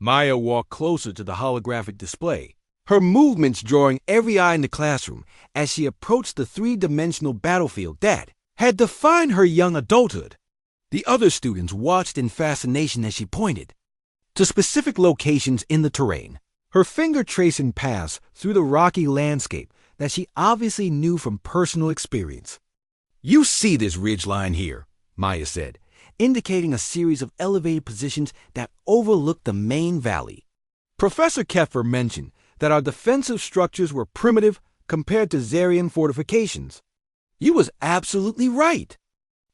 Maya walked closer to the holographic display, her movements drawing every eye in the classroom as she approached the three-dimensional battlefield that had defined her young adulthood. The other students watched in fascination as she pointed to specific locations in the terrain, her finger tracing paths through the rocky landscape that she obviously knew from personal experience. "You see this ridgeline here," Maya said, indicating a series of elevated positions that overlooked the main valley. Professor Keffer mentioned that our defensive structures were primitive compared to Zarian fortifications. You was absolutely right.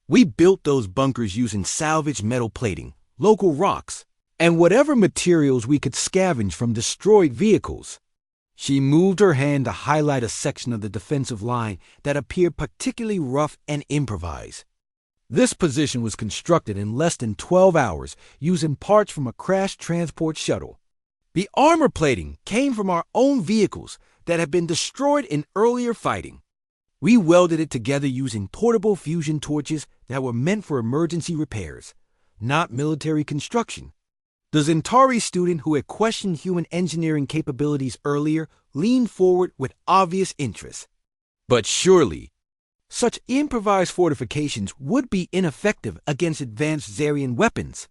We built those bunkers using salvaged metal plating, local rocks, and whatever materials we could scavenge from destroyed vehicles. She moved her hand to highlight a section of the defensive line that appeared particularly rough and improvised. This position was constructed in less than 12 hours using parts from a crashed transport shuttle. The armor plating came from our own vehicles that had been destroyed in earlier fighting. We welded it together using portable fusion torches that were meant for emergency repairs, not military construction. The Zentari student who had questioned human engineering capabilities earlier leaned forward with obvious interest. But surely, such improvised fortifications would be ineffective against advanced Zarian weapons.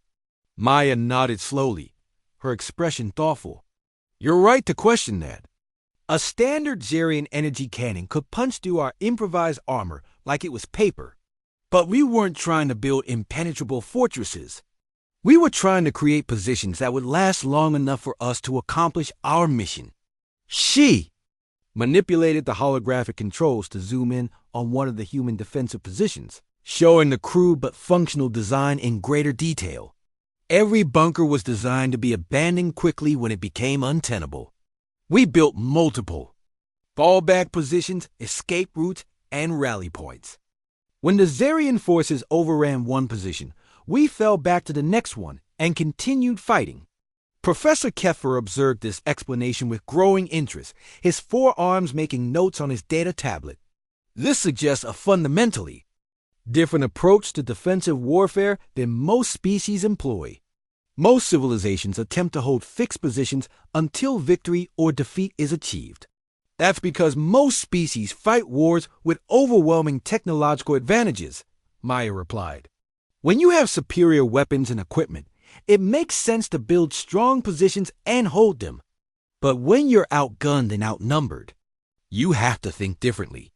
Maya nodded slowly, her expression thoughtful. "You're right to question that. A standard Zarian energy cannon could punch through our improvised armor like it was paper. But we weren't trying to build impenetrable fortresses. We were trying to create positions that would last long enough for us to accomplish our mission." She manipulated the holographic controls to zoom in on one of the human defensive positions, showing the crude but functional design in greater detail. Every bunker was designed to be abandoned quickly when it became untenable. We built multiple fallback positions, escape routes, and rally points. When the Zarian forces overran one position, we fell back to the next one and continued fighting. Professor Keffer observed this explanation with growing interest, his forearms making notes on his data tablet. This suggests a fundamentally different approach to defensive warfare than most species employ. Most civilizations attempt to hold fixed positions until victory or defeat is achieved. That's because most species fight wars with overwhelming technological advantages, Maya replied. When you have superior weapons and equipment, it makes sense to build strong positions and hold them. But when you're outgunned and outnumbered, you have to think differently.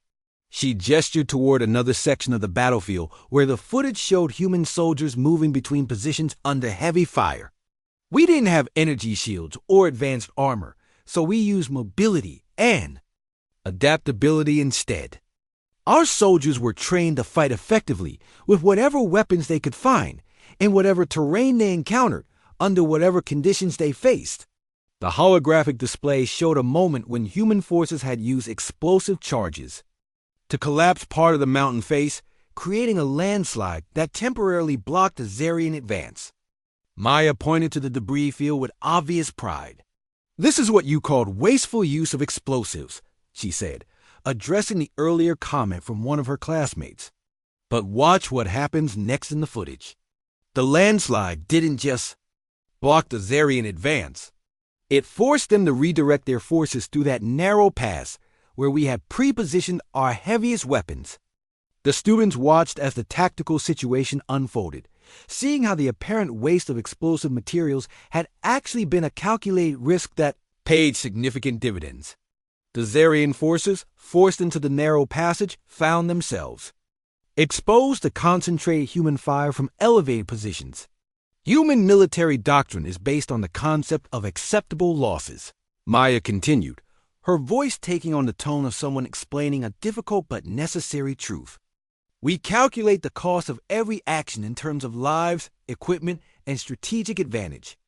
She gestured toward another section of the battlefield where the footage showed human soldiers moving between positions under heavy fire. We didn't have energy shields or advanced armor, so we used mobility and adaptability instead. Our soldiers were trained to fight effectively with whatever weapons they could find, in whatever terrain they encountered, under whatever conditions they faced. The holographic display showed a moment when human forces had used explosive charges to collapse part of the mountain face, creating a landslide that temporarily blocked the Zarian advance. Maya pointed to the debris field with obvious pride. "This is what you called wasteful use of explosives," she said, addressing the earlier comment from one of her classmates. But watch what happens next in the footage. The landslide didn't just block the Zarian advance. It forced them to redirect their forces through that narrow pass where we had pre-positioned our heaviest weapons. The students watched as the tactical situation unfolded, seeing how the apparent waste of explosive materials had actually been a calculated risk that paid significant dividends. The Zarian forces, forced into the narrow passage, found themselves exposed to concentrated human fire from elevated positions. Human military doctrine is based on the concept of acceptable losses, Maya continued, her voice taking on the tone of someone explaining a difficult but necessary truth. We calculate the cost of every action in terms of lives, equipment, and strategic advantage.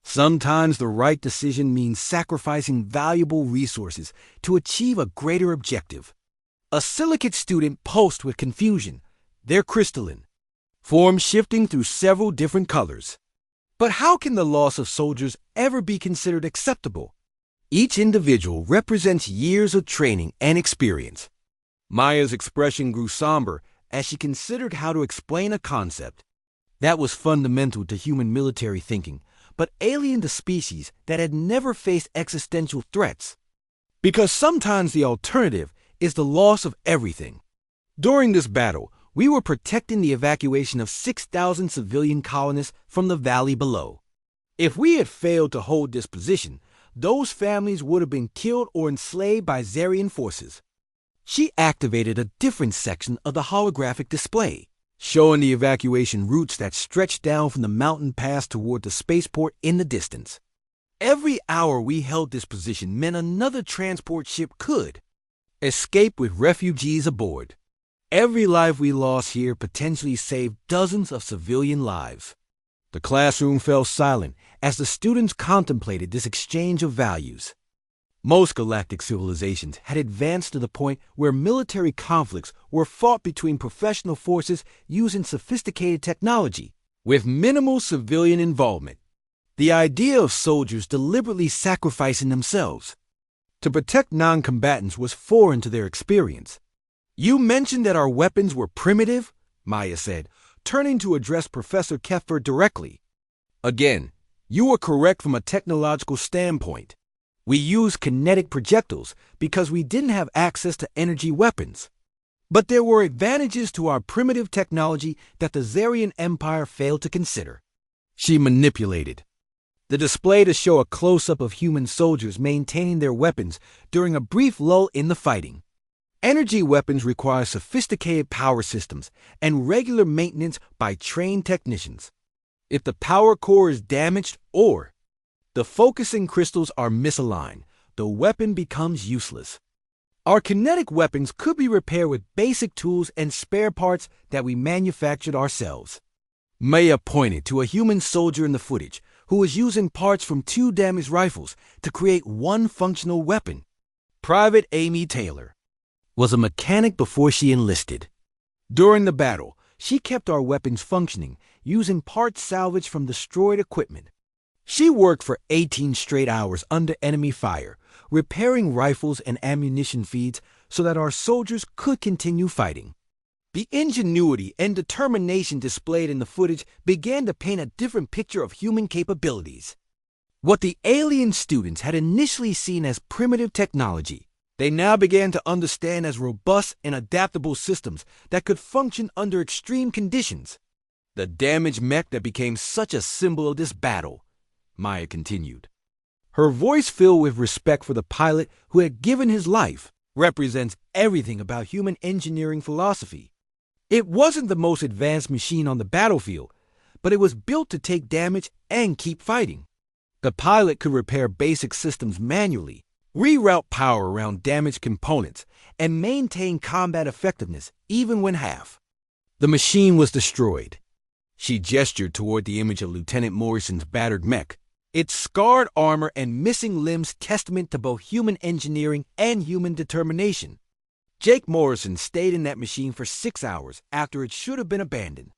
Sometimes the right decision means sacrificing valuable resources to achieve a greater objective. A silicate student pulsed with confusion. They're crystalline, form shifting through several different colors. But how can the loss of soldiers ever be considered acceptable? Each individual represents years of training and experience. Maya's expression grew somber as she considered how to explain a concept that was fundamental to human military thinking, but alien to species that had never faced existential threats. Because sometimes the alternative is the loss of everything. During this battle, we were protecting the evacuation of 6,000 civilian colonists from the valley below. If we had failed to hold this position, those families would have been killed or enslaved by Zarian forces. She activated a different section of the holographic display, showing the evacuation routes that stretched down from the mountain pass toward the spaceport in the distance. Every hour we held this position meant another transport ship could escape with refugees aboard. Every life we lost here potentially saved dozens of civilian lives. The classroom fell silent as the students contemplated this exchange of values. Most galactic civilizations had advanced to the point where military conflicts were fought between professional forces using sophisticated technology, with minimal civilian involvement. The idea of soldiers deliberately sacrificing themselves to protect non-combatants was foreign to their experience. "You mentioned that our weapons were primitive," Maya said, turning to address Professor Keffer directly. "Again, you were correct from a technological standpoint. We used kinetic projectiles because we didn't have access to energy weapons. But there were advantages to our primitive technology that the Zarian Empire failed to consider." She manipulated the display to show a close-up of human soldiers maintaining their weapons during a brief lull in the fighting. Energy weapons require sophisticated power systems and regular maintenance by trained technicians. If the power core is damaged or the focusing crystals are misaligned, the weapon becomes useless. Our kinetic weapons could be repaired with basic tools and spare parts that we manufactured ourselves. Maya pointed to a human soldier in the footage who was using parts from 2 damaged rifles to create one functional weapon. Private Amy Taylor was a mechanic before she enlisted. During the battle, she kept our weapons functioning using parts salvaged from destroyed equipment. She worked for 18 straight hours under enemy fire, repairing rifles and ammunition feeds so that our soldiers could continue fighting. The ingenuity and determination displayed in the footage began to paint a different picture of human capabilities. What the alien students had initially seen as primitive technology, they now began to understand as robust and adaptable systems that could function under extreme conditions. "The damaged mech that became such a symbol of this battle," Maya continued, her voice filled with respect for the pilot who had given his life, "represents everything about human engineering philosophy. It wasn't the most advanced machine on the battlefield, but it was built to take damage and keep fighting. The pilot could repair basic systems manually, reroute power around damaged components, and maintain combat effectiveness even when half the machine was destroyed." She gestured toward the image of Lieutenant Morrison's battered mech, its scarred armor and missing limbs testament to both human engineering and human determination. Jake Morrison stayed in that machine for 6 hours after it should have been abandoned.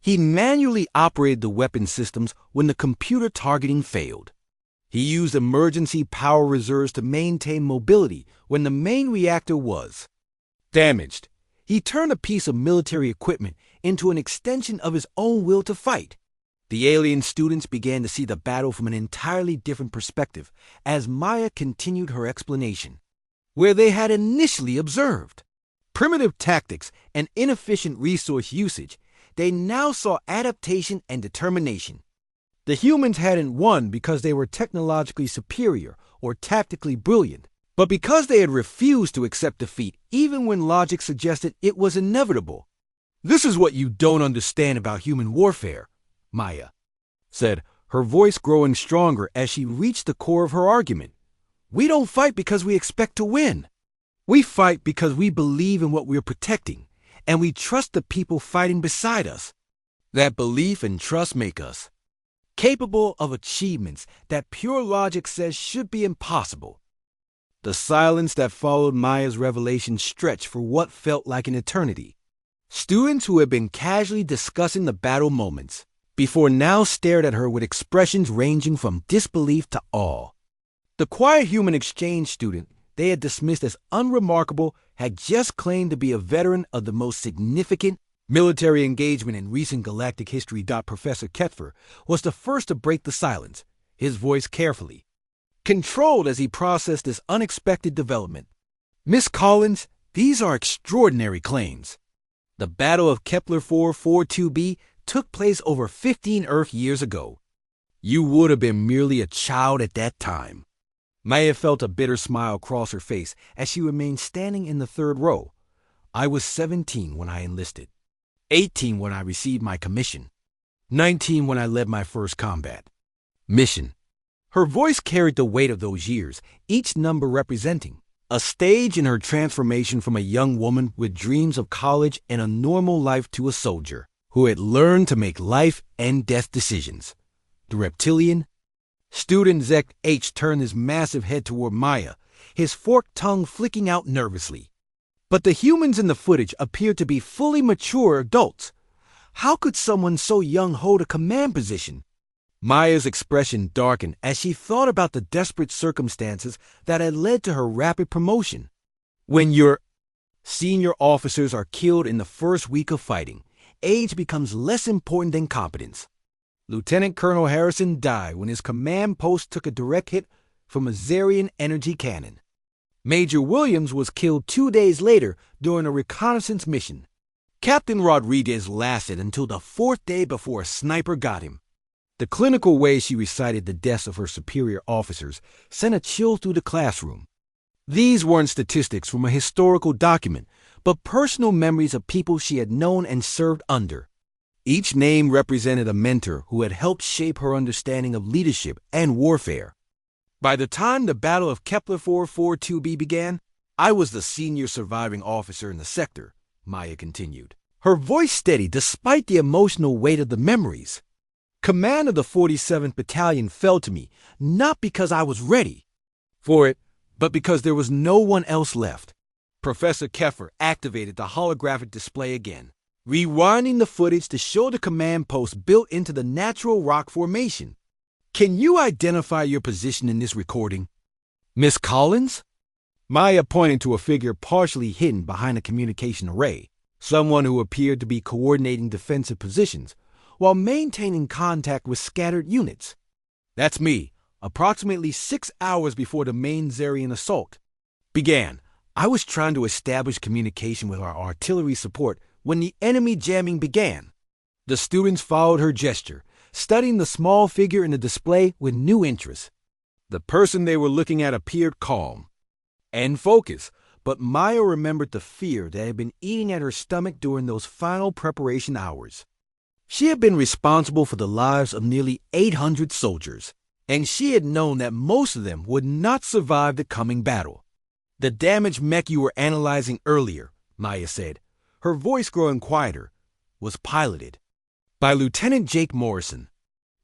He manually operated the weapon systems when the computer targeting failed. He used emergency power reserves to maintain mobility when the main reactor was damaged. He turned a piece of military equipment into an extension of his own will to fight. The alien students began to see the battle from an entirely different perspective as Maya continued her explanation. Where they had initially observed primitive tactics and inefficient resource usage, they now saw adaptation and determination. The humans hadn't won because they were technologically superior or tactically brilliant, but because they had refused to accept defeat even when logic suggested it was inevitable. "This is what you don't understand about human warfare," Maya said, her voice growing stronger as she reached the core of her argument. "We don't fight because we expect to win. We fight because we believe in what we're protecting, and we trust the people fighting beside us. That belief and trust make us capable of achievements that pure logic says should be impossible." The silence that followed Maya's revelation stretched for what felt like an eternity. Students who had been casually discussing the battle moments before now stared at her with expressions ranging from disbelief to awe. The quiet human exchange student they had dismissed as unremarkable had just claimed to be a veteran of the most significant Military engagement in recent galactic history. Professor Ketfer was the first to break the silence, his voice carefully controlled as he processed this unexpected development. Miss Collins, these are extraordinary claims. The Battle of Kepler 442b took place over 15 Earth years ago. You would have been merely a child at that time. Maya felt a bitter smile cross her face as she remained standing in the third row. I was 17 when I enlisted, 18 when I received my commission, 19 when I led my first combat mission. Her voice carried the weight of those years, each number representing a stage in her transformation from a young woman with dreams of college and a normal life to a soldier who had learned to make life and death decisions. The reptilian student Zek H turned his massive head toward Maya, his forked tongue flicking out nervously. But the humans in the footage appeared to be fully mature adults. How could someone so young hold a command position? Maya's expression darkened as she thought about the desperate circumstances that had led to her rapid promotion. When your senior officers are killed in the first week of fighting, age becomes less important than competence. Lieutenant Colonel Harrison died when his command post took a direct hit from a Zarian energy cannon. Major Williams was killed 2 days later during a reconnaissance mission. Captain Rodriguez lasted until the 4th day before a sniper got him. The clinical way she recited the deaths of her superior officers sent a chill through the classroom. These weren't statistics from a historical document, but personal memories of people she had known and served under. Each name represented a mentor who had helped shape her understanding of leadership and warfare. By the time the Battle of Kepler 442b began, I was the senior surviving officer in the sector, Maya continued, her voice steady despite the emotional weight of the memories. Command of the 47th Battalion fell to me, not because I was ready for it, but because there was no one else left. Professor Keffer activated the holographic display again, rewinding the footage to show the command post built into the natural rock formation. Can you identify your position in this recording? Miss Collins? Maya pointed to a figure partially hidden behind a communication array, someone who appeared to be coordinating defensive positions while maintaining contact with scattered units. That's me, approximately 6 hours before the main Zarian assault began. I was trying to establish communication with our artillery support when the enemy jamming began. The students followed her gesture, studying the small figure in the display with new interest. The person they were looking at appeared calm and focused, but Maya remembered the fear that had been eating at her stomach during those final preparation hours. She had been responsible for the lives of nearly 800 soldiers, and she had known that most of them would not survive the coming battle. The damaged mech you were analyzing earlier, Maya said, her voice growing quieter, was piloted by Lieutenant Jake Morrison.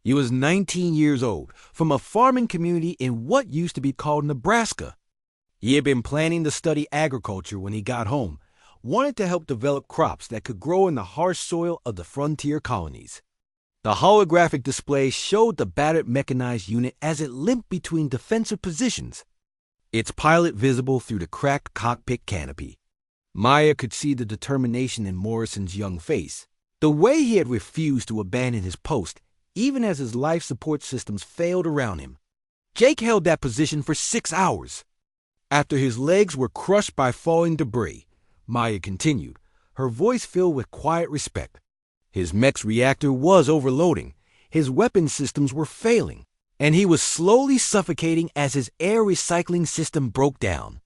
He was 19 years old, from a farming community in what used to be called Nebraska. He had been planning to study agriculture when he got home, wanted to help develop crops that could grow in the harsh soil of the frontier colonies. The holographic display showed the battered mechanized unit as it limped between defensive positions, its pilot visible through the cracked cockpit canopy. Maya could see the determination in Morrison's young face, the way he had refused to abandon his post even as his life support systems failed around him. Jake held that position for 6 hours. After his legs were crushed by falling debris, Maya continued, her voice filled with quiet respect. His mech's reactor was overloading, his weapon systems were failing, and he was slowly suffocating as his air recycling system broke down.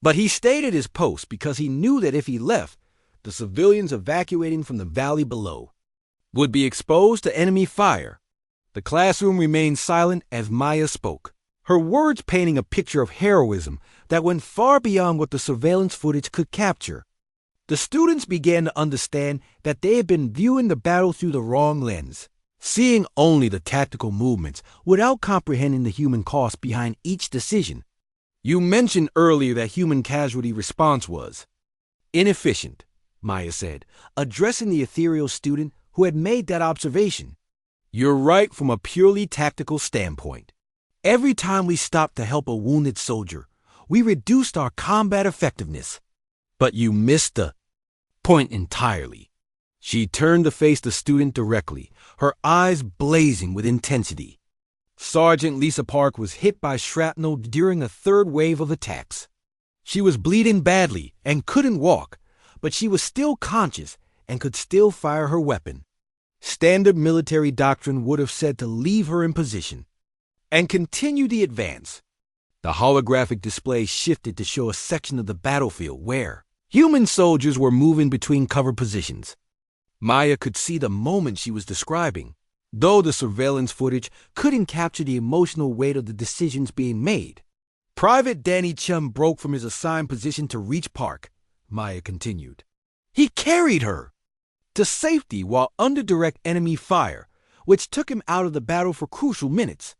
But he stayed at his post because he knew that if he left, the civilians evacuating from the valley below would be exposed to enemy fire. The classroom remained silent as Maya spoke, her words painting a picture of heroism that went far beyond what the surveillance footage could capture. The students began to understand that they had been viewing the battle through the wrong lens, seeing only the tactical movements without comprehending the human cost behind each decision. You mentioned earlier that human casualty response was inefficient, Maya said, addressing the ethereal student who had made that observation. You're right from a purely tactical standpoint. Every time we stopped to help a wounded soldier, we reduced our combat effectiveness. But you missed the point entirely. She turned to face the student directly, her eyes blazing with intensity. Sergeant Lisa Park was hit by shrapnel during a third wave of attacks. She was bleeding badly and couldn't walk, but she was still conscious and could still fire her weapon. Standard military doctrine would have said to leave her in position and continue the advance. The holographic display shifted to show a section of the battlefield where human soldiers were moving between cover positions. Maya could see the moment she was describing, though the surveillance footage couldn't capture the emotional weight of the decisions being made. Private Danny Chum broke from his assigned position to reach Park, Maya continued. He carried her to safety while under direct enemy fire, which took him out of the battle for crucial minutes.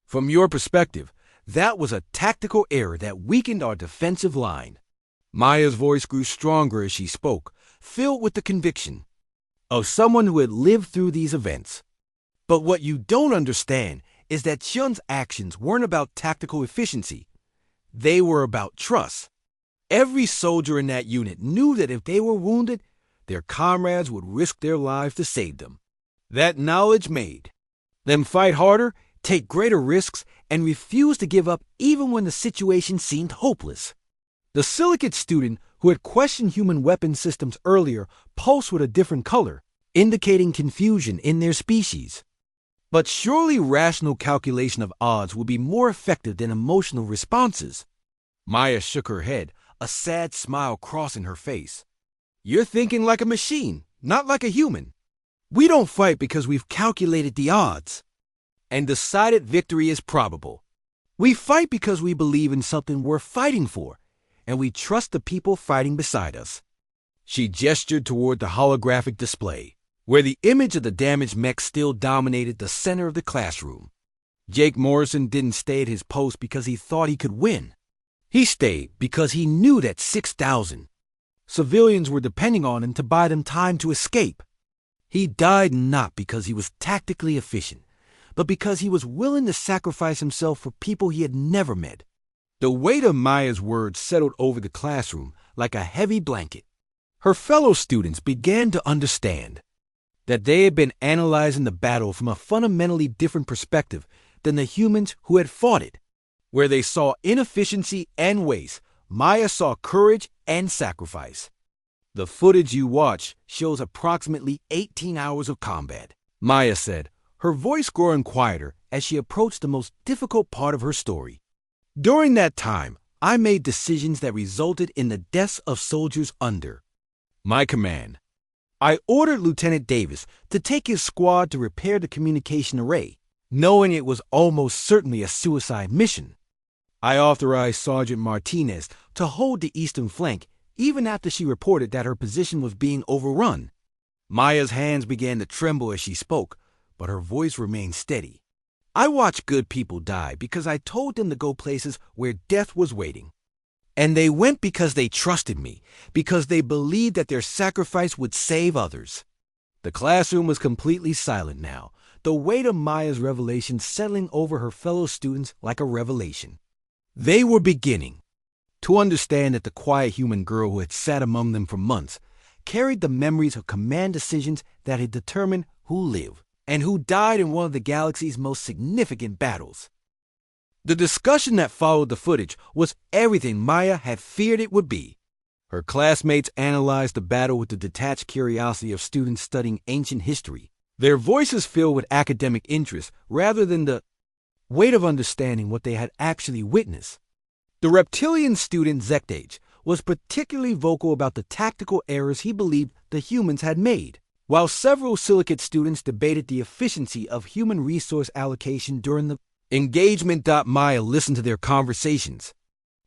From your perspective, that was a tactical error that weakened our defensive line. Maya's voice grew stronger as she spoke, filled with the conviction of someone who had lived through these events. But what you don't understand is that Chun's actions weren't about tactical efficiency. They were about trust. Every soldier in that unit knew that if they were wounded, their comrades would risk their lives to save them. That knowledge made them fight harder, take greater risks, and refuse to give up even when the situation seemed hopeless. The silicate student who had questioned human weapon systems earlier pulsed with a different color, indicating confusion in their species. But surely rational calculation of odds would be more effective than emotional responses. Maya shook her head, a sad smile crossing her face. You're thinking like a machine, not like a human. We don't fight because we've calculated the odds and decided victory is probable. We fight because we believe in something worth fighting for, and we trust the people fighting beside us. She gestured toward the holographic display, where the image of the damaged mech still dominated the center of the classroom. Jake Morrison didn't stay at his post because he thought he could win. He stayed because he knew that 6,000 civilians were depending on him to buy them time to escape. He died not because he was tactically efficient, but because he was willing to sacrifice himself for people he had never met. The weight of Maya's words settled over the classroom like a heavy blanket. Her fellow students began to understand that they had been analyzing the battle from a fundamentally different perspective than the humans who had fought it. Where they saw inefficiency and waste, Maya saw courage and sacrifice. The footage you watch shows approximately 18 hours of combat, Maya said, her voice growing quieter as she approached the most difficult part of her story. During that time, I made decisions that resulted in the deaths of soldiers under my command. I ordered Lieutenant Davis to take his squad to repair the communication array, knowing it was almost certainly a suicide mission. I authorized Sergeant Martinez to hold the eastern flank even after she reported that her position was being overrun. Maya's hands began to tremble as she spoke, but her voice remained steady. I watched good people die because I told them to go places where death was waiting. And they went because they trusted me, because they believed that their sacrifice would save others. The classroom was completely silent now, the weight of Maya's revelation settling over her fellow students like a revelation. They were beginning to understand that the quiet human girl who had sat among them for months carried the memories of command decisions that had determined who lived and who died in one of the galaxy's most significant battles. The discussion that followed the footage was everything Maya had feared it would be. Her classmates analyzed the battle with the detached curiosity of students studying ancient history, their voices filled with academic interest rather than the weight of understanding what they had actually witnessed. The reptilian student Zektage was particularly vocal about the tactical errors he believed the humans had made, while several silicate students debated the efficiency of human resource allocation during the engagement. Maya listened to their conversations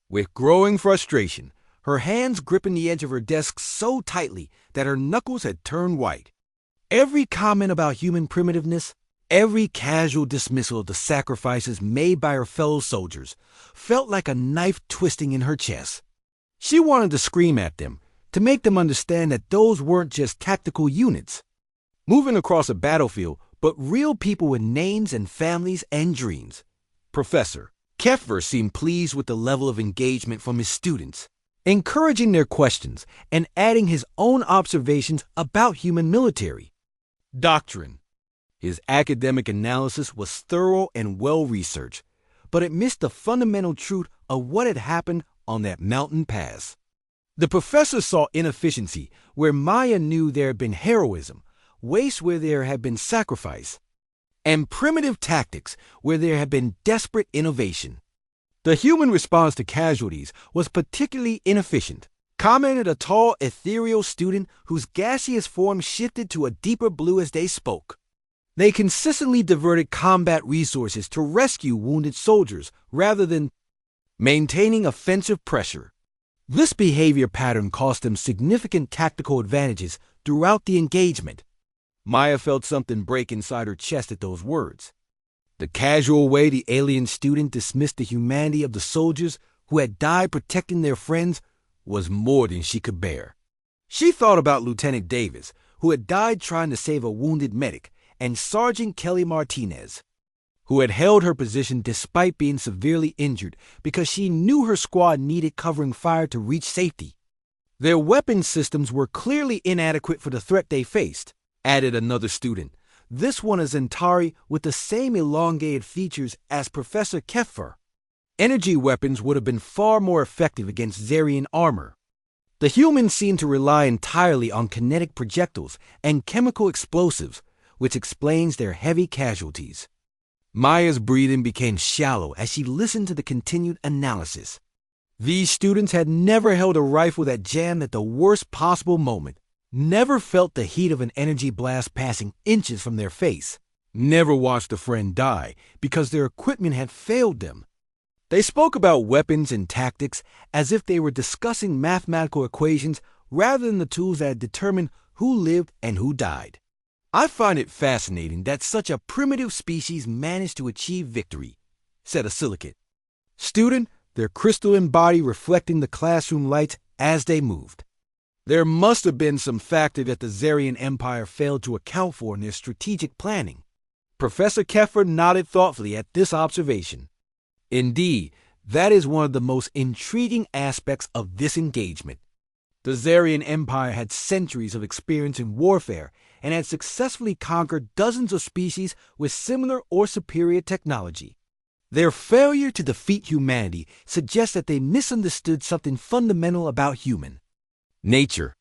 with growing frustration, her hands gripping the edge of her desk so tightly that her knuckles had turned white. Every comment about human primitiveness, every casual dismissal of the sacrifices made by her fellow soldiers felt like a knife twisting in her chest. She wanted to scream at them, to make them understand that those weren't just tactical units moving across a battlefield, but real people with names and families and dreams. Professor Keffer seemed pleased with the level of engagement from his students. encouraging their questions and adding his own observations about human military doctrine. His academic analysis was thorough and well-researched, but it missed the fundamental truth of what had happened on that mountain pass. The professor saw inefficiency where Maya knew there had been heroism, waste where there had been sacrifice, and primitive tactics where there had been desperate innovation. The human response to casualties was particularly inefficient, commented a tall, ethereal student whose gaseous form shifted to a deeper blue as they spoke. They consistently diverted combat resources to rescue wounded soldiers rather than maintaining offensive pressure. This behavior pattern cost them significant tactical advantages throughout the engagement. Maya felt something break inside her chest at those words. The casual way the alien student dismissed the humanity of the soldiers who had died protecting their friends was more than she could bear. She thought about Lieutenant Davis, who had died trying to save a wounded medic, and Sergeant Kelly Martinez, who had held her position despite being severely injured because she knew her squad needed covering fire to reach safety. Their weapon systems were clearly inadequate for the threat they faced, added another student, this one a Zentari with the same elongated features as Professor Keffer. Energy weapons would have been far more effective against Zarian armor. The humans seemed to rely entirely on kinetic projectiles and chemical explosives, which explains their heavy casualties. Maya's breathing became shallow as she listened to the continued analysis. These students had never held a rifle that jammed at the worst possible moment, never felt the heat of an energy blast passing inches from their face, never watched a friend die because their equipment had failed them. They spoke about weapons and tactics as if they were discussing mathematical equations rather than the tools that determined who lived and who died. I find it fascinating that such a primitive species managed to achieve victory, said a silicate student, their crystalline body reflecting the classroom lights as they moved. There must have been some factor that the Zarian Empire failed to account for in their strategic planning. Professor Keffer nodded thoughtfully at this observation. Indeed, that is one of the most intriguing aspects of this engagement. The Zarian Empire had centuries of experience in warfare and had successfully conquered dozens of species with similar or superior technology. Their failure to defeat humanity suggests that they misunderstood something fundamental about human nature.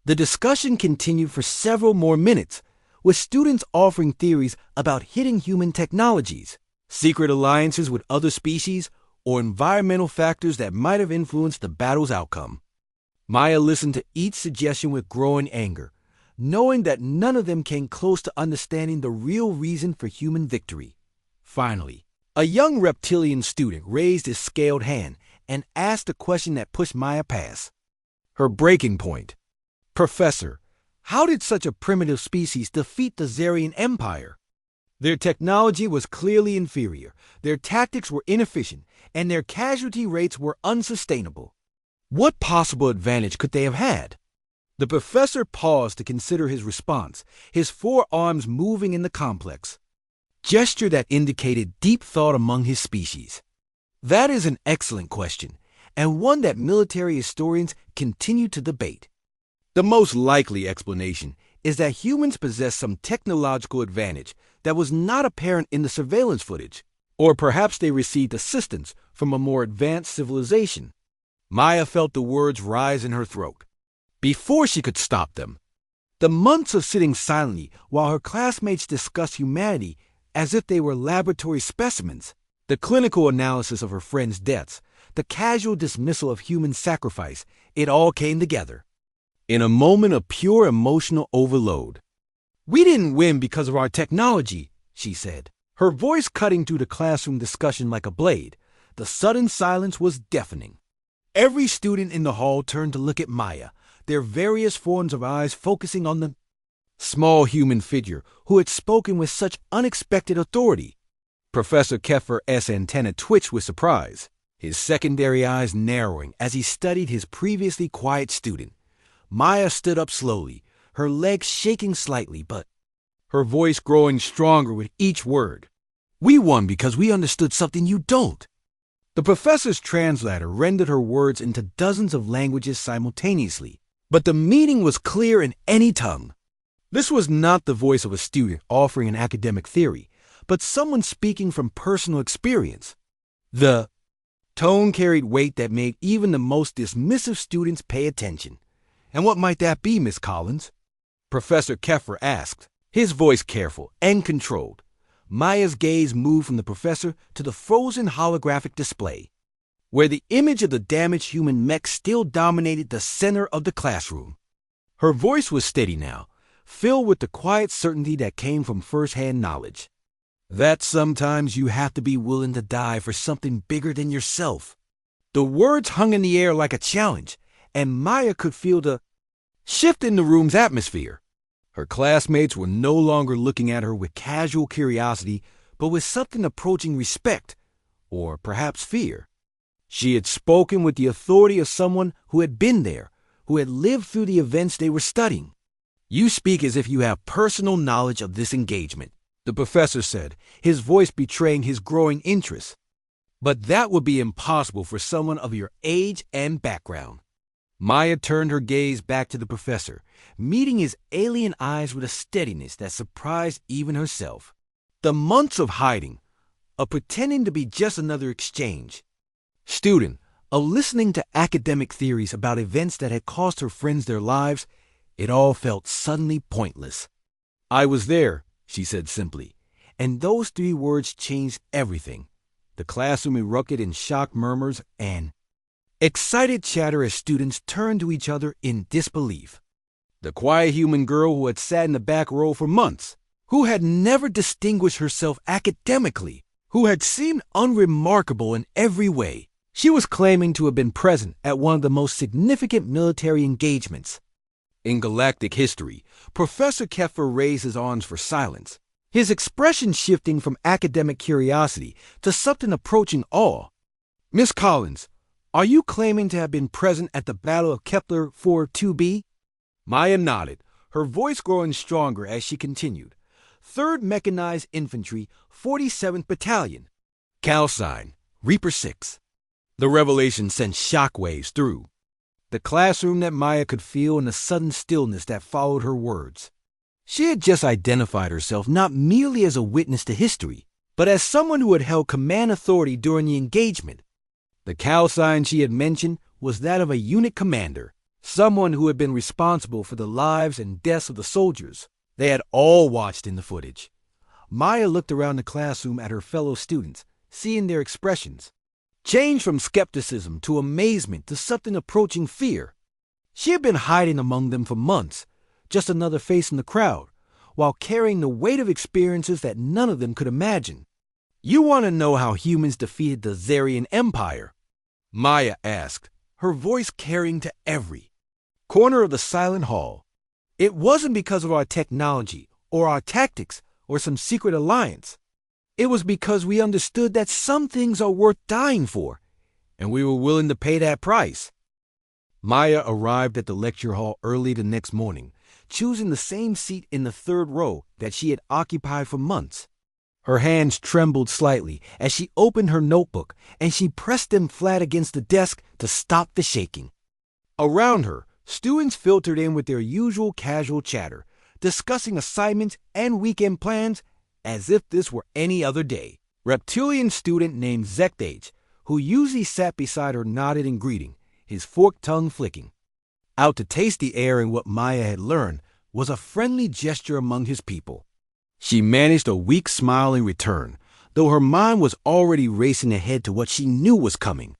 The discussion continued for several more minutes, with students offering theories about hidden human technologies, secret alliances with other species, or environmental factors that might have influenced the battle's outcome. Maya listened to each suggestion with growing anger, knowing that none of them came close to understanding the real reason for human victory. Finally, a young reptilian student raised his scaled hand and asked a question that pushed Maya past her breaking point. Professor, how did such a primitive species defeat the Zarian Empire? Their technology was clearly inferior, their tactics were inefficient, and their casualty rates were unsustainable. What possible advantage could they have had? The professor paused to consider his response, his forearms moving in the complex gesture that indicated deep thought among his species. That is an excellent question, and one that military historians continue to debate. The most likely explanation is that humans possess some technological advantage that was not apparent in the surveillance footage, or perhaps they received assistance from a more advanced civilization. Maya felt the words rise in her throat before she could stop them. The months of sitting silently while her classmates discussed humanity as if they were laboratory specimens, the clinical analysis of her friends' deaths, the casual dismissal of human sacrifice, it all came together in a moment of pure emotional overload. We didn't win because of our technology, she said, her voice cutting through the classroom discussion like a blade. The sudden silence was deafening. Every student in the hall turned to look at Maya, their various forms of eyes focusing on the small human figure who had spoken with such unexpected authority. Professor Keffer's antenna twitched with surprise, his secondary eyes narrowing as he studied his previously quiet student. Maya stood up slowly, her legs shaking slightly, but her voice growing stronger with each word. We won because we understood something you don't. The professor's translator rendered her words into dozens of languages simultaneously, but the meaning was clear in any tongue. This was not the voice of a student offering an academic theory, but someone speaking from personal experience. The tone carried weight that made even the most dismissive students pay attention. "And what might that be, Miss Collins?" Professor Keffer asked, his voice careful and controlled. Maya's gaze moved from the professor to the frozen holographic display, where the image of the damaged human mech still dominated the center of the classroom. Her voice was steady now, filled with the quiet certainty that came from first-hand knowledge. "That sometimes you have to be willing to die for something bigger than yourself." The words hung in the air like a challenge, and Maya could feel the shift in the room's atmosphere. Her classmates were no longer looking at her with casual curiosity, but with something approaching respect, or perhaps fear. She had spoken with the authority of someone who had been there, who had lived through the events they were studying. "You speak as if you have personal knowledge of this engagement," the professor said, his voice betraying his growing interest. "But that would be impossible for someone of your age and background." Maya turned her gaze back to the professor, meeting his alien eyes with a steadiness that surprised even herself. The months of hiding, of pretending to be just another exchange student, of listening to academic theories about events that had cost her friends their lives, it all felt suddenly pointless. "I was there," she said simply, and those 3 words changed everything. The classroom erupted in shocked murmurs and excited chatter as students turned to each other in disbelief. The quiet human girl who had sat in the back row for months, who had never distinguished herself academically, who had seemed unremarkable in every way, she was claiming to have been present at one of the most significant military engagements in galactic history. Professor Keffer raised his arms for silence, his expression shifting from academic curiosity to something approaching awe. "Miss Collins, are you claiming to have been present at the Battle of Kepler 4-2b? Maya nodded, her voice growing stronger as she continued. "3rd Mechanized Infantry, 47th Battalion. Calcine, Reaper 6. The revelation sent shockwaves through the classroom that Maya could feel in the sudden stillness that followed her words. She had just identified herself not merely as a witness to history, but as someone who had held command authority during the engagement. The calcine she had mentioned was that of a unit commander, someone who had been responsible for the lives and deaths of the soldiers they had all watched in the footage. Maya looked around the classroom at her fellow students, seeing their expressions change from skepticism to amazement to something approaching fear. She had been hiding among them for months, just another face in the crowd, while carrying the weight of experiences that none of them could imagine. "You want to know how humans defeated the Zarian Empire?" Maya asked, her voice carrying to every corner of the silent hall. "It wasn't because of our technology or our tactics or some secret alliance. It was because we understood that some things are worth dying for, and we were willing to pay that price." Maya arrived at the lecture hall early the next morning, choosing the same seat in the 3rd row that she had occupied for months. Her hands trembled slightly as she opened her notebook, and she pressed them flat against the desk to stop the shaking. Around her, students filtered in with their usual casual chatter, discussing assignments and weekend plans as if this were any other day. Reptilian student named Zektage, who usually sat beside her, nodded in greeting, his forked tongue flicking out to taste the air, and what Maya had learned was a friendly gesture among his people. She managed a weak smile in return, though her mind was already racing ahead to what she knew was coming.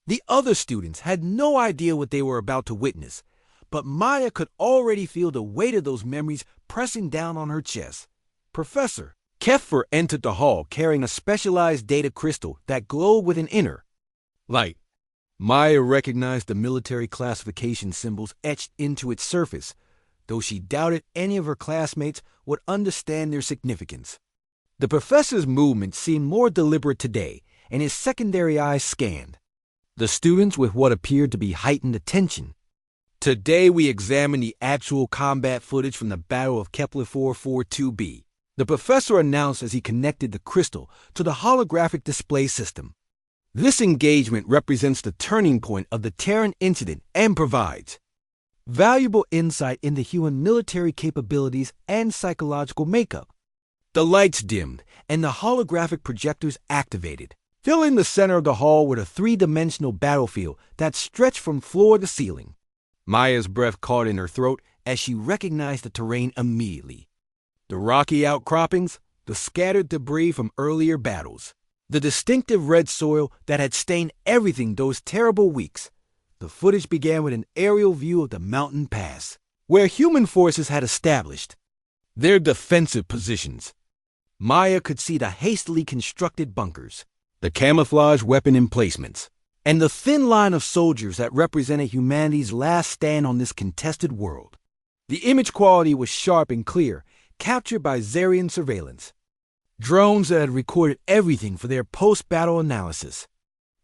The other students had no idea what they were about to witness, but Maya could already feel the weight of those memories pressing down on her chest. Professor Keffer entered the hall carrying a specialized data crystal that glowed with an inner light. Maya recognized the military classification symbols etched into its surface, though she doubted any of her classmates would understand their significance. The professor's movements seemed more deliberate today, and his secondary eyes scanned the students with what appeared to be heightened attention. "Today we examine the actual combat footage from the Battle of Kepler 4-2b, the professor announced as he connected the crystal to the holographic display system. This engagement represents the turning point of the Terran incident and provides valuable insight into human military capabilities and psychological makeup. The lights dimmed and the holographic projectors activated, filling the center of the hall with a three-dimensional battlefield that stretched from floor to ceiling. Maya's breath caught in her throat as she recognized the terrain immediately. The rocky outcroppings, the scattered debris from earlier battles, the distinctive red soil that had stained everything those terrible weeks. The footage began with an aerial view of the mountain pass, where human forces had established their defensive positions. Maya could see the hastily constructed bunkers, the camouflage weapon emplacements, and the thin line of soldiers that represented humanity's last stand on this contested world. The image quality was sharp and clear, captured by Zarian surveillance drones that had recorded everything for their post-battle analysis.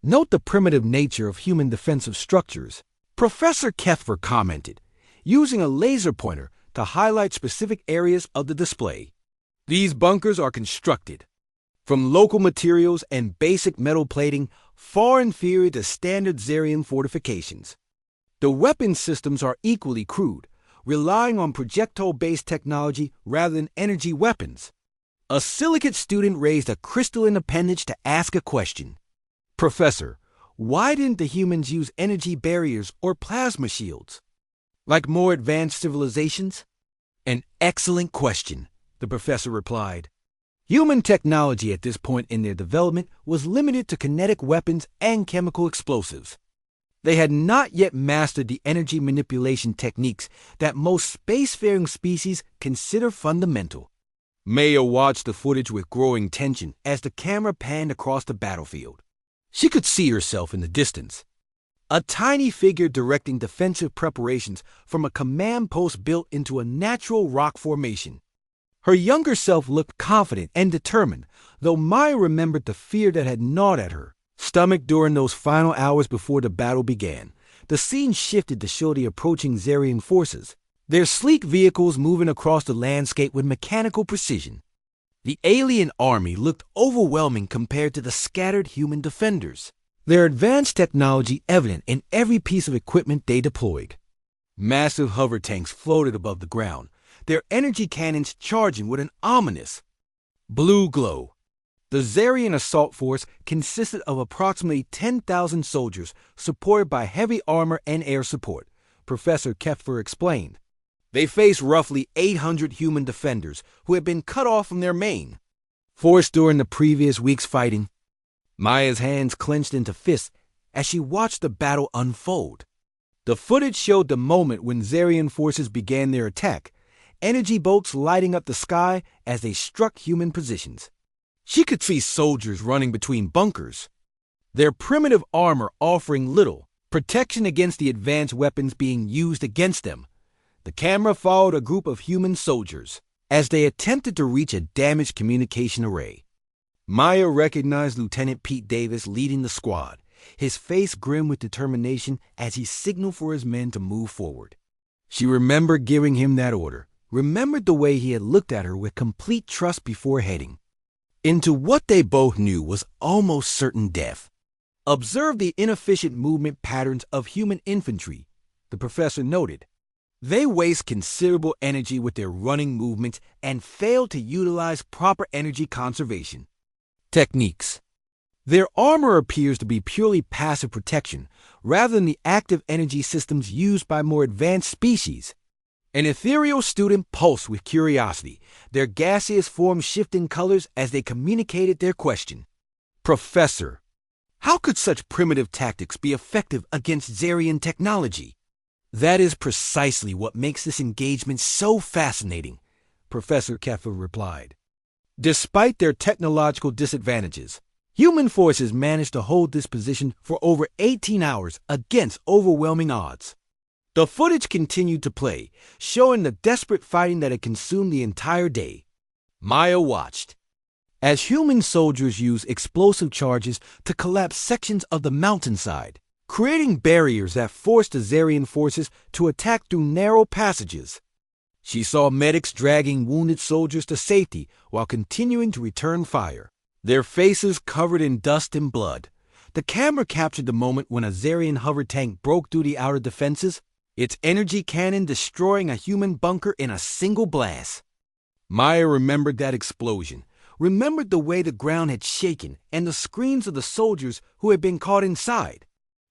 Note the primitive nature of human defensive structures, Professor Keffer commented, using a laser pointer to highlight specific areas of the display. These bunkers are constructed from local materials and basic metal plating far inferior to standard Zarian fortifications. The weapon systems are equally crude, relying on projectile-based technology rather than energy weapons. A silicate student raised a crystalline appendage to ask a question. Professor, why didn't the humans use energy barriers or plasma shields, like more advanced civilizations? An excellent question, the professor replied. Human technology at this point in their development was limited to kinetic weapons and chemical explosives. They had not yet mastered the energy manipulation techniques that most spacefaring species consider fundamental. Maya watched the footage with growing tension as the camera panned across the battlefield. She could see herself in the distance, a tiny figure directing defensive preparations from a command post built into a natural rock formation. Her younger self looked confident and determined, though Maya remembered the fear that had gnawed at her stomach during those final hours before the battle began. The scene shifted to show the approaching Zarian forces, their sleek vehicles moving across the landscape with mechanical precision. The alien army looked overwhelming compared to the scattered human defenders, their advanced technology evident in every piece of equipment they deployed. Massive hover tanks floated above the ground, their energy cannons charging with an ominous blue glow. The Zarian assault force consisted of approximately 10,000 soldiers supported by heavy armor and air support, Professor Keffer explained. They faced roughly 800 human defenders who had been cut off from their main force during the previous week's fighting. Maya's hands clenched into fists as she watched the battle unfold. The footage showed the moment when Zarian forces began their attack, energy bolts lighting up the sky as they struck human positions. She could see soldiers running between bunkers, their primitive armor offering little protection against the advanced weapons being used against them. The camera followed a group of human soldiers as they attempted to reach a damaged communication array. Maya recognized Lieutenant Pete Davis leading the squad, his face grim with determination as he signaled for his men to move forward. She remembered giving him that order, remembered the way he had looked at her with complete trust before heading into what they both knew was almost certain death. Observe the inefficient movement patterns of human infantry, the professor noted. They waste considerable energy with their running movements and fail to utilize proper energy conservation techniques. Their armor appears to be purely passive protection rather than the active energy systems used by more advanced species. An ethereal student pulsed with curiosity, their gaseous forms shifting colors as they communicated their question. Professor, how could such primitive tactics be effective against Zarian technology? That is precisely what makes this engagement so fascinating, Professor Keffer replied. Despite their technological disadvantages, human forces managed to hold this position for over 18 hours against overwhelming odds. The footage continued to play, showing the desperate fighting that had consumed the entire day. Maya watched as human soldiers used explosive charges to collapse sections of the mountainside, creating barriers that forced the Zarian forces to attack through narrow passages. She saw medics dragging wounded soldiers to safety while continuing to return fire, their faces covered in dust and blood. The camera captured the moment when a Zarian hover tank broke through the outer defenses, its energy cannon destroying a human bunker in a single blast. Maya remembered that explosion, remembered the way the ground had shaken and the screams of the soldiers who had been caught inside.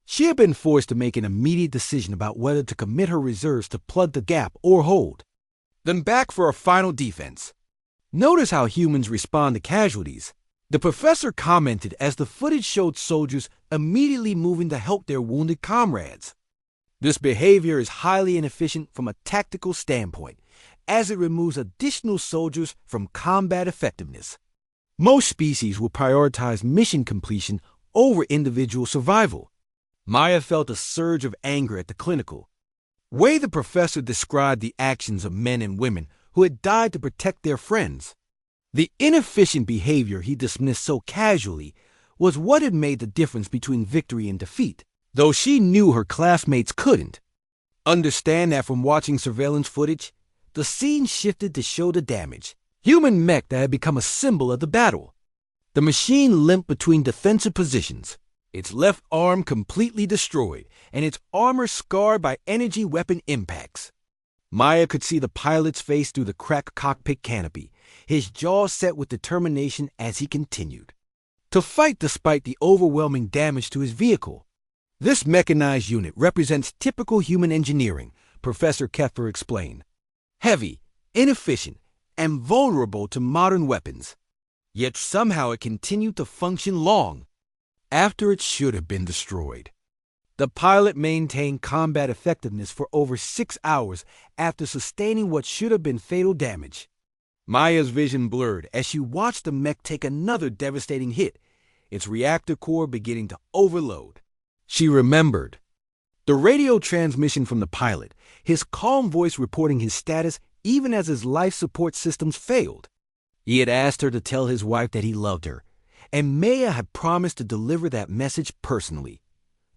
She had been forced to make an immediate decision about whether to commit her reserves to plug the gap or hold. Then back for a final defense. Notice how humans respond to casualties. The professor commented as the footage showed soldiers immediately moving to help their wounded comrades. This behavior is highly inefficient from a tactical standpoint, as it removes additional soldiers from combat effectiveness. Most species will prioritize mission completion over individual survival. Maya felt a surge of anger at the clinical way the professor described the actions of men and women who had died to protect their friends. The inefficient behavior he dismissed so casually was what had made the difference between victory and defeat, though she knew her classmates couldn't. Understand that from watching surveillance footage, the scene shifted to show the damage. Human mech that had become a symbol of the battle. The machine limped between defensive positions, its left arm completely destroyed, and its armor scarred by energy weapon impacts. Maya could see the pilot's face through the cracked cockpit canopy, his jaw set with determination as he continued to fight despite the overwhelming damage to his vehicle. This mechanized unit represents typical human engineering, Professor Keffer explained. Heavy, inefficient, and vulnerable to modern weapons. Yet somehow it continued to function long after it should have been destroyed. The pilot maintained combat effectiveness for over 6 hours after sustaining what should have been fatal damage. Maya's vision blurred as she watched the mech take another devastating hit, its reactor core beginning to overload. She remembered the radio transmission from the pilot, his calm voice reporting his status even as his life support systems failed. He had asked her to tell his wife that he loved her, and Maya had promised to deliver that message personally.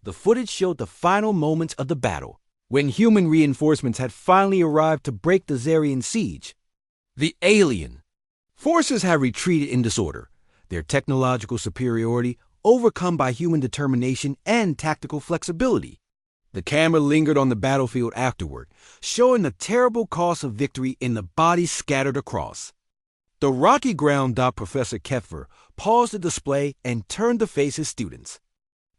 The footage showed the final moments of the battle, when human reinforcements had finally arrived to break the Zarian siege. The alien forces had retreated in disorder, their technological superiority overcome by human determination and tactical flexibility. The camera lingered on the battlefield afterward, showing the terrible cost of victory in the bodies scattered across. The rocky ground. Professor Keffer paused the display and turned to face his students.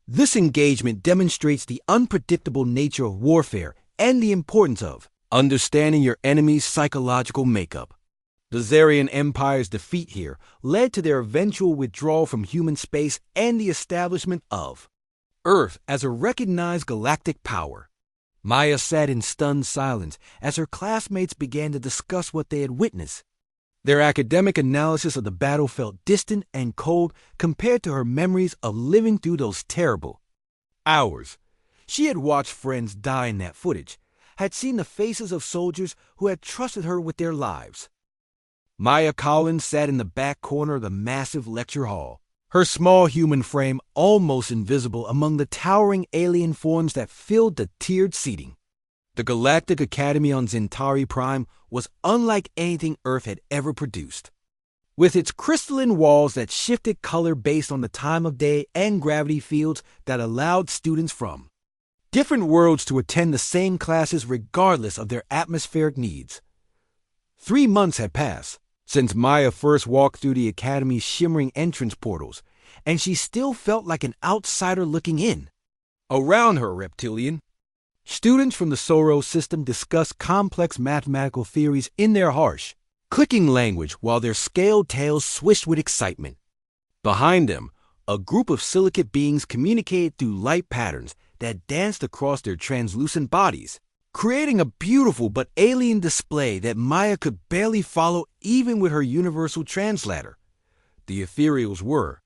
This engagement demonstrates the unpredictable nature of warfare and the importance of understanding your enemy's psychological makeup. The Zarian Empire's defeat here led to their eventual withdrawal from human space and the establishment of Earth as a recognized galactic power. Maya sat in stunned silence as her classmates began to discuss what they had witnessed. Their academic analysis of the battle felt distant and cold compared to her memories of living through those terrible hours. She had watched friends die in that footage, had seen the faces of soldiers who had trusted her with their lives. Maya Collins sat in the back corner of the massive lecture hall, her small human frame almost invisible among the towering alien forms that filled the tiered seating. The Galactic Academy on Zentari Prime was unlike anything Earth had ever produced. With its crystalline walls that shifted color based on the time of day and gravity fields that allowed students from different worlds to attend the same classes regardless of their atmospheric needs. 3 months had passed since Maya first walked through the Academy's shimmering entrance portals, and she still felt like an outsider looking in. Around her, reptilian students from the Soros system discussed complex mathematical theories in their harsh, clicking language while their scaled tails swished with excitement. Behind them, a group of silicate beings communicated through light patterns that danced across their translucent bodies, creating a beautiful but alien display that Maya could barely follow even with her universal translator. The ethereals were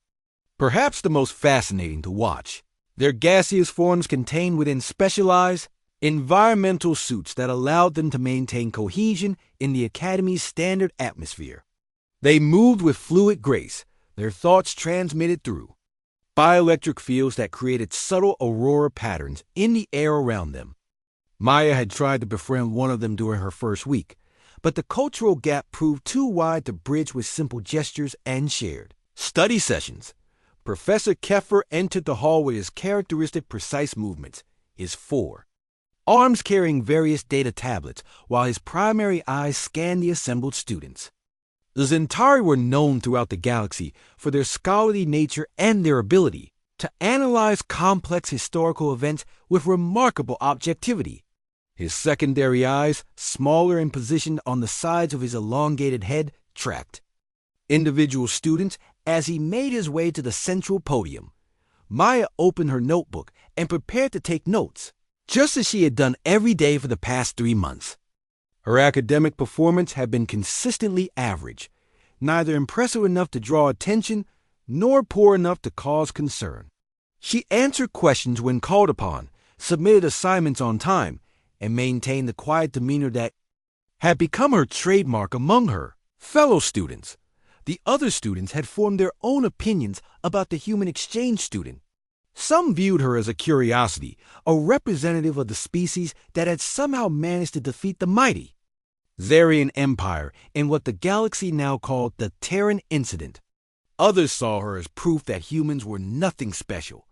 perhaps the most fascinating to watch. Their gaseous forms contained within specialized, environmental suits that allowed them to maintain cohesion in the Academy's standard atmosphere. They moved with fluid grace, their thoughts transmitted through bioelectric fields that created subtle aurora patterns in the air around them. Maya had tried to befriend one of them during her first week, but the cultural gap proved too wide to bridge with simple gestures and shared study sessions. Professor Keffer entered the hall with his characteristic precise movements, his four arms carrying various data tablets, while his primary eyes scanned the assembled students. The Zentari were known throughout the galaxy for their scholarly nature and their ability to analyze complex historical events with remarkable objectivity. His secondary eyes, smaller and positioned on the sides of his elongated head, tracked individual students as he made his way to the central podium. Maya opened her notebook and prepared to take notes, just as she had done every day for the past 3 months. Her academic performance had been consistently average, neither impressive enough to draw attention nor poor enough to cause concern. She answered questions when called upon, submitted assignments on time, and maintained the quiet demeanor that had become her trademark among her fellow students. The other students had formed their own opinions about the human exchange student. Some viewed her as a curiosity, a representative of the species that had somehow managed to defeat the mighty Zarian Empire in what the galaxy now called the Terran Incident. Others saw her as proof that humans were nothing special,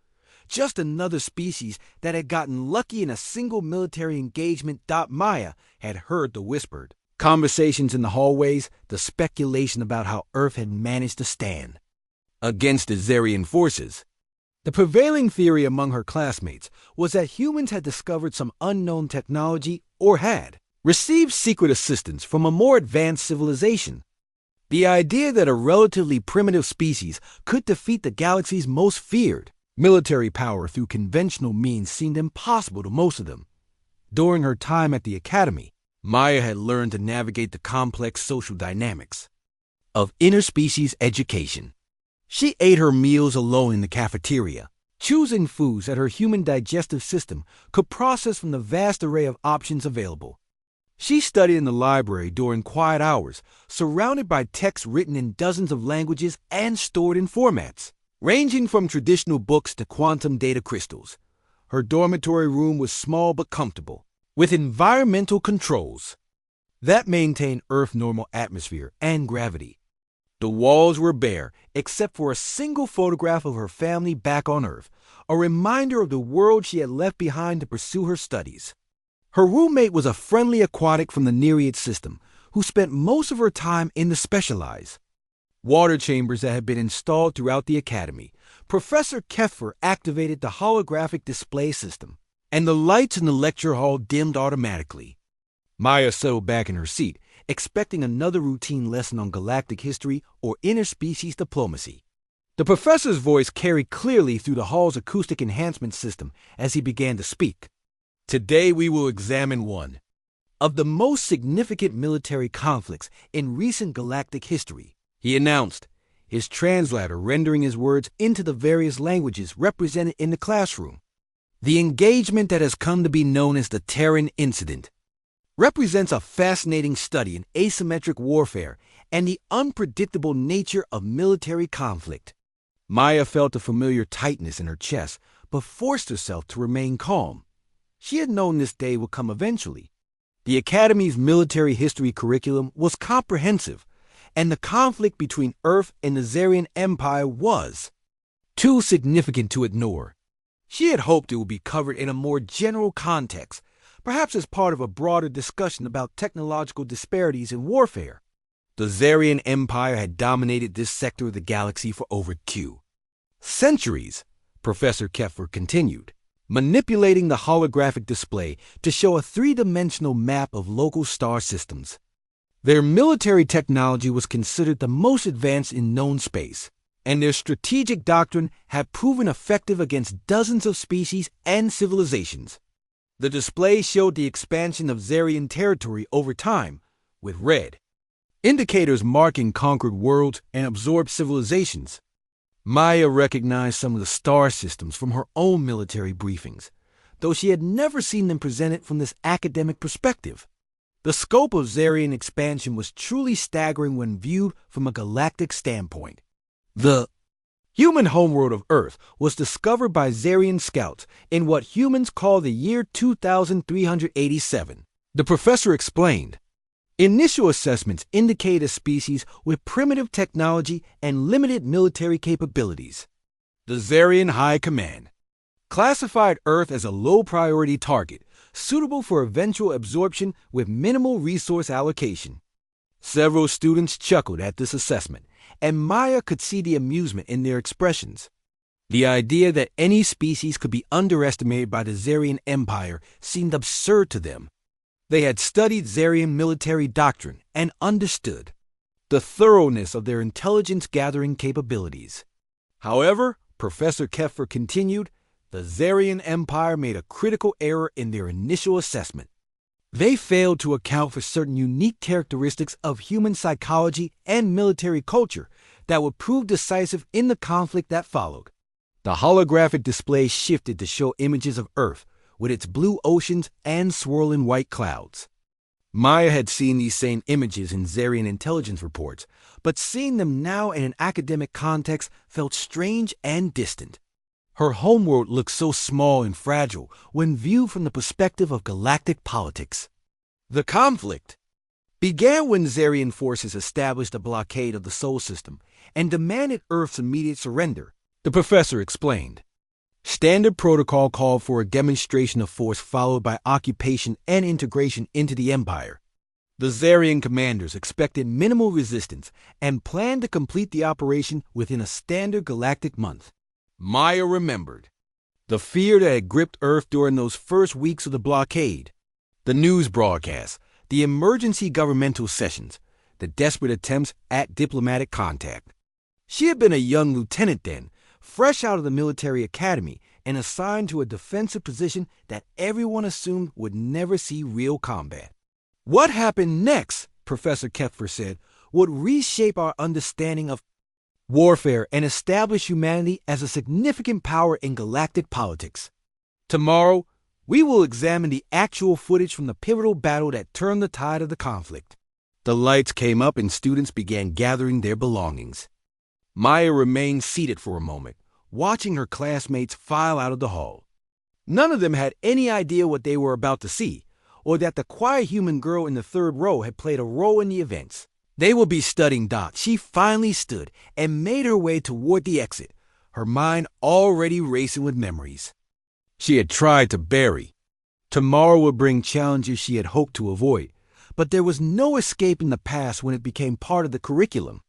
just another species that had gotten lucky in a single military engagement. Maya had heard the whispered conversations in the hallways, the speculation about how Earth had managed to stand against the Zarian forces. The prevailing theory among her classmates was that humans had discovered some unknown technology or had received secret assistance from a more advanced civilization. The idea that a relatively primitive species could defeat the galaxy's most feared military power through conventional means seemed impossible to most of them. During her time at the academy, Maya had learned to navigate the complex social dynamics of interspecies education. She ate her meals alone in the cafeteria, choosing foods that her human digestive system could process from the vast array of options available. She studied in the library during quiet hours, surrounded by texts written in dozens of languages and stored in formats ranging from traditional books to quantum data crystals. Her dormitory room was small but comfortable, with environmental controls that maintained Earth's normal atmosphere and gravity. The walls were bare, except for a single photograph of her family back on Earth, a reminder of the world she had left behind to pursue her studies. Her roommate was a friendly aquatic from the Nereid system, who spent most of her time in the specialized water chambers that had been installed throughout the academy. Professor Keffer activated the holographic display system, and the lights in the lecture hall dimmed automatically. Maya settled back in her seat, expecting another routine lesson on galactic history or interspecies diplomacy. The professor's voice carried clearly through the hall's acoustic enhancement system as he began to speak. Today we will examine one of the most significant military conflicts in recent galactic history, he announced, his translator rendering his words into the various languages represented in the classroom. The engagement that has come to be known as the Terran Incident represents a fascinating study in asymmetric warfare and the unpredictable nature of military conflict. Maya felt a familiar tightness in her chest, but forced herself to remain calm. She had known this day would come eventually. The Academy's military history curriculum was comprehensive, and the conflict between Earth and the Zarian Empire was too significant to ignore. She had hoped it would be covered in a more general context, perhaps as part of a broader discussion about technological disparities in warfare. The Zarian Empire had dominated this sector of the galaxy for over 2 centuries, Professor Keffer continued, manipulating the holographic display to show a 3-dimensional map of local star systems. Their military technology was considered the most advanced in known space, and their strategic doctrine had proven effective against dozens of species and civilizations. The display showed the expansion of Zarian territory over time, with red indicators marking conquered worlds and absorbed civilizations. Maya recognized some of the star systems from her own military briefings, though she had never seen them presented from this academic perspective. The scope of Zarian expansion was truly staggering when viewed from a galactic standpoint. The human homeworld of Earth was discovered by Zarian scouts in what humans call the year 2387. The professor explained. Initial assessments indicated a species with primitive technology and limited military capabilities. The Zarian High Command classified Earth as a low-priority target, suitable for eventual absorption with minimal resource allocation. Several students chuckled at this assessment, and Maya could see the amusement in their expressions. The idea that any species could be underestimated by the Zarian Empire seemed absurd to them. They had studied Zarian military doctrine and understood the thoroughness of their intelligence-gathering capabilities. However, Professor Keffer continued, the Zarian Empire made a critical error in their initial assessment. They failed to account for certain unique characteristics of human psychology and military culture that would prove decisive in the conflict that followed. The holographic display shifted to show images of Earth, with its blue oceans and swirling white clouds. Maya had seen these same images in Zarian intelligence reports, but seeing them now in an academic context felt strange and distant. Her homeworld looked so small and fragile when viewed from the perspective of galactic politics. The conflict began when Zarian forces established a blockade of the Sol system and demanded Earth's immediate surrender, the professor explained. Standard protocol called for a demonstration of force followed by occupation and integration into the Empire. The Zarian commanders expected minimal resistance and planned to complete the operation within a standard galactic month. Maya remembered the fear that had gripped Earth during those first weeks of the blockade. The news broadcasts, the emergency governmental sessions, the desperate attempts at diplomatic contact. She had been a young lieutenant then, fresh out of the military academy and assigned to a defensive position that everyone assumed would never see real combat. What happened next, Professor Kepfer said, would reshape our understanding of warfare and establish humanity as a significant power in galactic politics. Tomorrow, we will examine the actual footage from the pivotal battle that turned the tide of the conflict. The lights came up and students began gathering their belongings. Maya remained seated for a moment, watching her classmates file out of the hall. None of them had any idea what they were about to see, or that the quiet human girl in the third row had played a role in the events. They would be studying Doc. She finally stood and made her way toward the exit, her mind already racing with memories she had tried to bury. Tomorrow would bring challenges she had hoped to avoid, but there was no escaping the past when it became part of the curriculum.